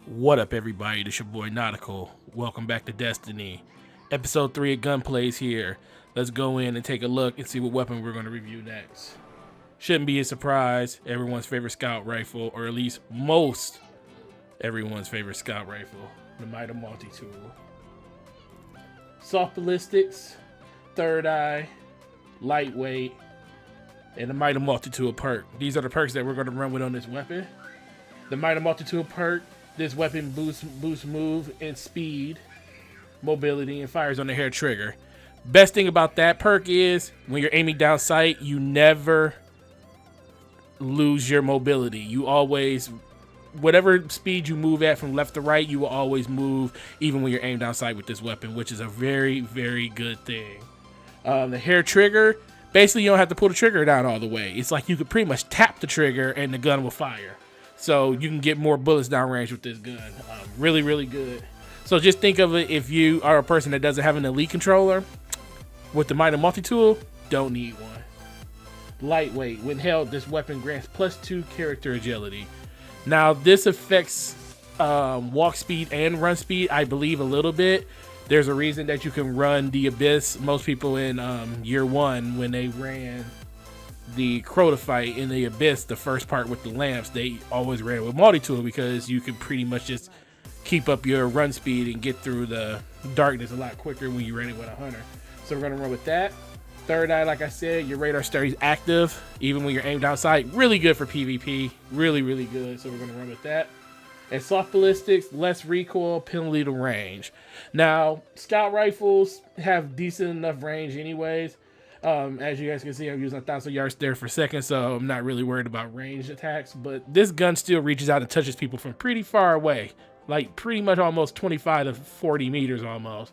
What up, everybody? This your boy Nautical. Welcome back to Destiny. Episode 3 of Gunplay's here. Let's go in and take a look and see what weapon we're going to review next. Shouldn't be a surprise. Everyone's favorite scout rifle, or at least most everyone's favorite scout rifle, the Mida Multi-Tool. Soft ballistics, third eye, lightweight, and the Mida Multi-Tool perk. These are the perks that we're going to run with on this weapon. The Mida Multi-Tool perk. This weapon boosts move and speed, mobility, and fires on the hair trigger. Best thing about that perk is when you're aiming down sight, you never lose your mobility. You always, whatever speed you move at from left to right, you will always move even when you're aimed down sight with this weapon, which is a very, very good thing. The hair trigger, basically you don't have to pull the trigger down all the way. It's like you could pretty much tap the trigger and the gun will fire. So you can get more bullets downrange with this gun. Really, really good. So just think of it, if you are a person that doesn't have an elite controller, with the Mida Multi-Tool, don't need one. Lightweight. When held, this weapon grants +2 character agility. Now this affects walk speed and run speed, I believe, a little bit. There's a reason that you can run the Abyss. Most people in year 1, when they ran the Crota fight in the Abyss, the first part with the lamps, they always ran with multi-tool because you can pretty much just keep up your run speed and get through the darkness a lot quicker when you're running with a hunter. So we're gonna run with that. Third eye, like I said, your radar stays active even when you're aimed outside. Really good for PvP. Really, really good. So we're gonna run with that. And soft ballistics, less recoil, penalty to range. Now, scout rifles have decent enough range anyways. As you guys can see, I'm using 1,000 yards there for a second, so I'm not really worried about ranged attacks. But this gun still reaches out and touches people from pretty far away, like pretty much almost 25 to 40 meters almost.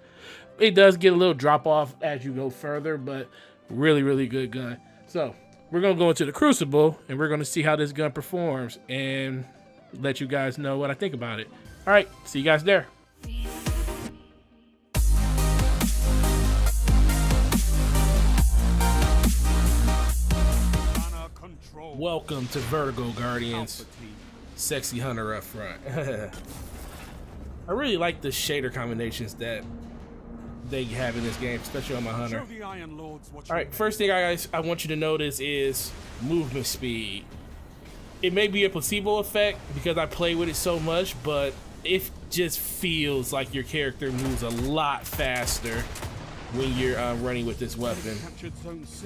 It does get a little drop off as you go further, but really, really good gun. So we're gonna go into the Crucible and we're gonna see how this gun performs and let you guys know what I think about it. All right, see you guys there. Welcome to Vertigo Guardians. Sexy hunter up front. I really like the shader combinations that they have in this game, especially on my hunter. Alright, first thing I want you to notice is movement speed. It may be a placebo effect because I play with it so much, but it just feels like your character moves a lot faster when you're running with this weapon.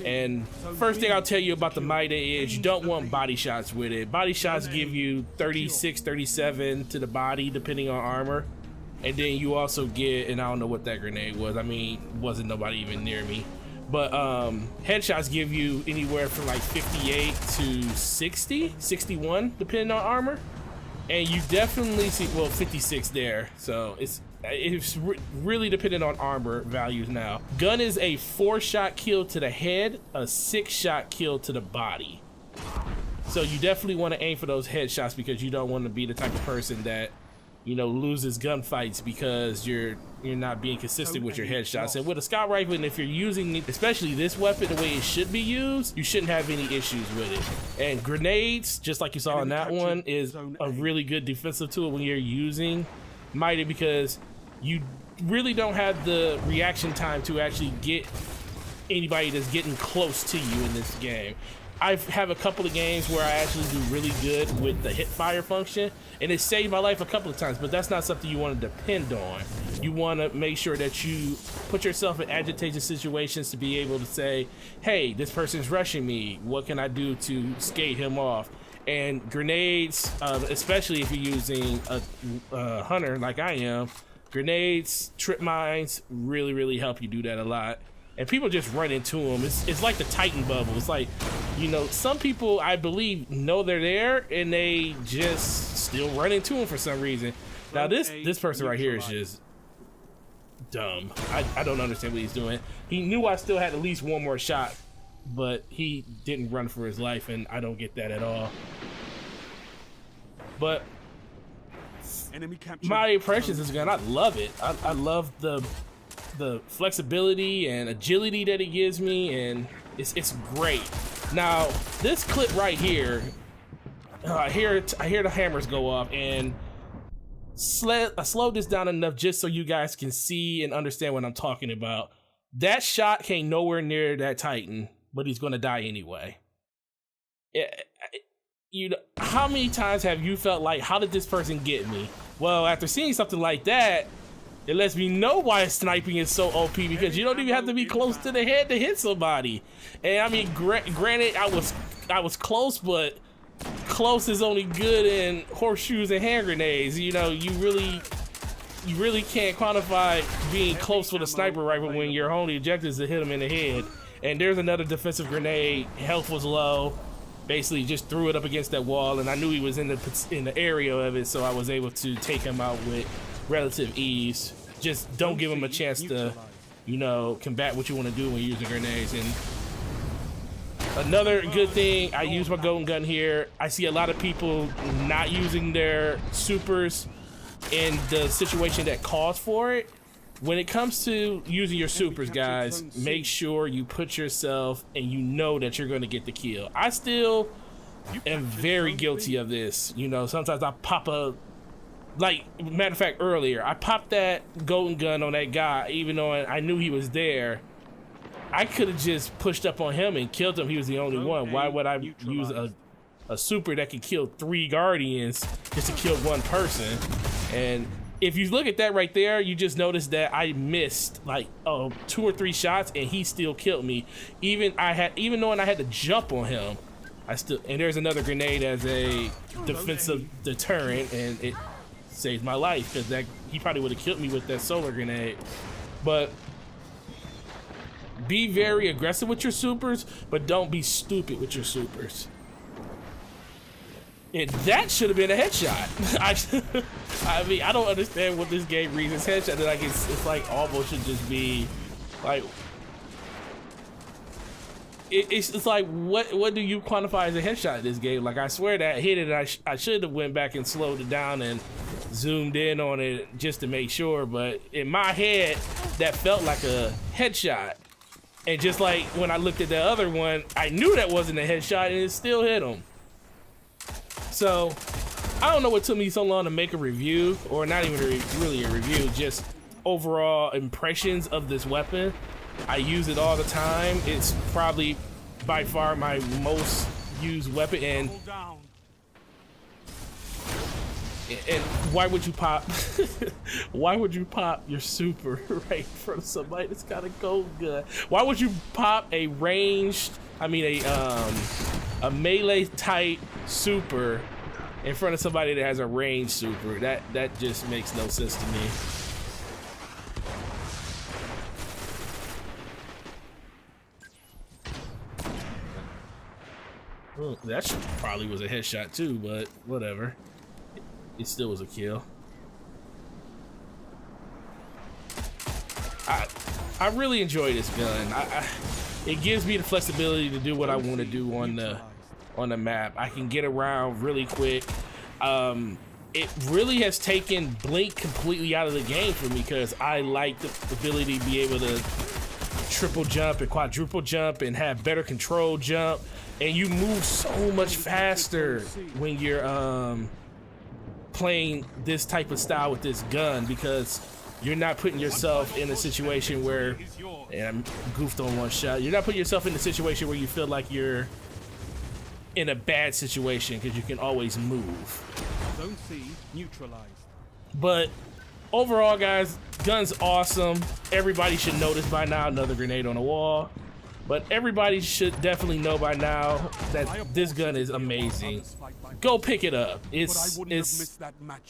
And first thing I'll tell you about the Mida is you don't want body shots with it. Body shots give you 36, 37 to the body depending on armor. And then you also get, and I don't know what that grenade was, I mean, wasn't nobody even near me. But headshots give you anywhere from like 58 to 60, 61 depending on armor. And you definitely see, well, 56 there. So it's really dependent on armor values now. Gun is a 4-shot kill to the head, a 6-shot kill to the body. So you definitely want to aim for those headshots because you don't want to be the type of person that, you know, loses gunfights because you're not being consistent with your headshots. And with a scout rifle, and if you're using especially this weapon the way it should be used, you shouldn't have any issues with it. And grenades, just like you saw in that one, is a really good defensive tool when you're using Mida because you really don't have the reaction time to actually get anybody that's getting close to you in this game. I have a couple of games where I actually do really good with the hip fire function, and it saved my life a couple of times, but that's not something you want to depend on. You want to make sure that you put yourself in advantageous situations to be able to say, hey, this person's rushing me. What can I do to skate him off? And grenades, especially if you're using a hunter like I am, grenades, trip mines really, really help you do that a lot. And people just run into them. It's like the Titan bubble. It's like, you know, some people, I believe, know they're there and they just still run into them for some reason. Now this person right here is just dumb. I don't understand what he's doing. He knew I still had at least one more shot, but he didn't run for his life, and I don't get that at all. But my impressions of this gun, I love it. I love the flexibility and agility that it gives me, and it's great. Now this clip right here, I hear the hammers go off, and slowed this down enough just so you guys can see and understand what I'm talking about. That shot came nowhere near that Titan, but he's gonna die anyway. You know, how many times have you felt like, how did this person get me? Well, after seeing something like that, it lets me know why sniping is so OP, because you don't even have to be close to the head to hit somebody. And I mean, granted, I was close, but close is only good in horseshoes and hand grenades. You know, you really can't quantify being close with a sniper rifle when your only objective is to hit him in the head. And there's another defensive grenade. Health was low. Basically just threw it up against that wall, and I knew he was in the area of it, so I was able to take him out with relative ease. Just don't give him a chance to, you know, combat what you want to do when you're using grenades. And another good thing, I use my golden gun here. I see a lot of people not using their supers in the situation that calls for it. When it comes to using your supers, guys, make sure you put yourself and you know that you're going to get the kill. I still am very guilty of this. You know, sometimes I pop like, matter of fact, earlier, I popped that golden gun on that guy, even though I knew he was there. I could have just pushed up on him and killed him. He was the only one. Why would I use a super that could kill 3 guardians just to kill 1 person? And if you look at that right there, you just notice that I missed like 2 or 3 shots, and he still killed me. Even knowing I had to jump on him, and there's another grenade as a defensive deterrent, and it saved my life, because he probably would have killed me with that solar grenade. But be very aggressive with your supers, but don't be stupid with your supers. And that should have been a headshot. I mean, I don't understand what this game reads as headshot. Like it's like almost should just be like it's like what do you quantify as a headshot in this game? Like I swear that I hit it. And I should have went back and slowed it down and zoomed in on it just to make sure. But in my head, that felt like a headshot. And just like when I looked at the other one, I knew that wasn't a headshot, and it still hit him. So, I don't know what took me so long to make a review, or not even really a review, just overall impressions of this weapon. I use it all the time. It's probably by far my most used weapon, and why would you pop why would you pop your super right in front of somebody that's got a gold gun? Why would you pop a ranged, I mean a melee type super in front of somebody that has a ranged super? That just makes no sense to me. Well, that probably was a headshot too, but whatever. It still was a kill. I really enjoy this gun. It gives me the flexibility to do what I want to do on the map. I can get around really quick. It really has taken blink completely out of the game for me, because I like the ability to be able to triple jump and quadruple jump and have better control jump, and you move so much faster when you're playing this type of style with this gun, because you're not putting yourself in a situation where, and I'm goofed on one shot, you're not putting yourself in a situation where you feel like you're in a bad situation, because you can always move. Zone C neutralized. But overall, guys, gun's awesome. Everybody should know this by now. Another grenade on the wall. But everybody should definitely know by now that this gun is amazing. Go pick it up. It's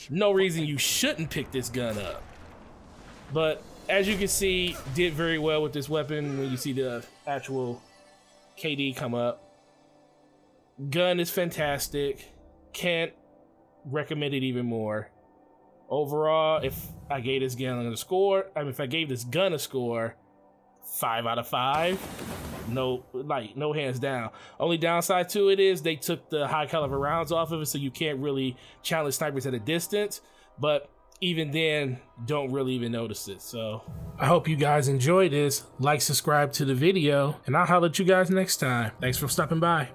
no reason you shouldn't pick this gun up. But as you can see, did very well with this weapon when you see the actual KD come up. Gun is fantastic. Can't recommend it even more. Overall, if I gave this gun a score, if I gave this gun a score, 5 out of 5. No hands down. Only downside to it is they took the high caliber rounds off of it, so you can't really challenge snipers at a distance. But even then, don't really even notice it. So I hope you guys enjoyed this. Like, subscribe to the video, and I'll holler at you guys next time. Thanks for stopping by.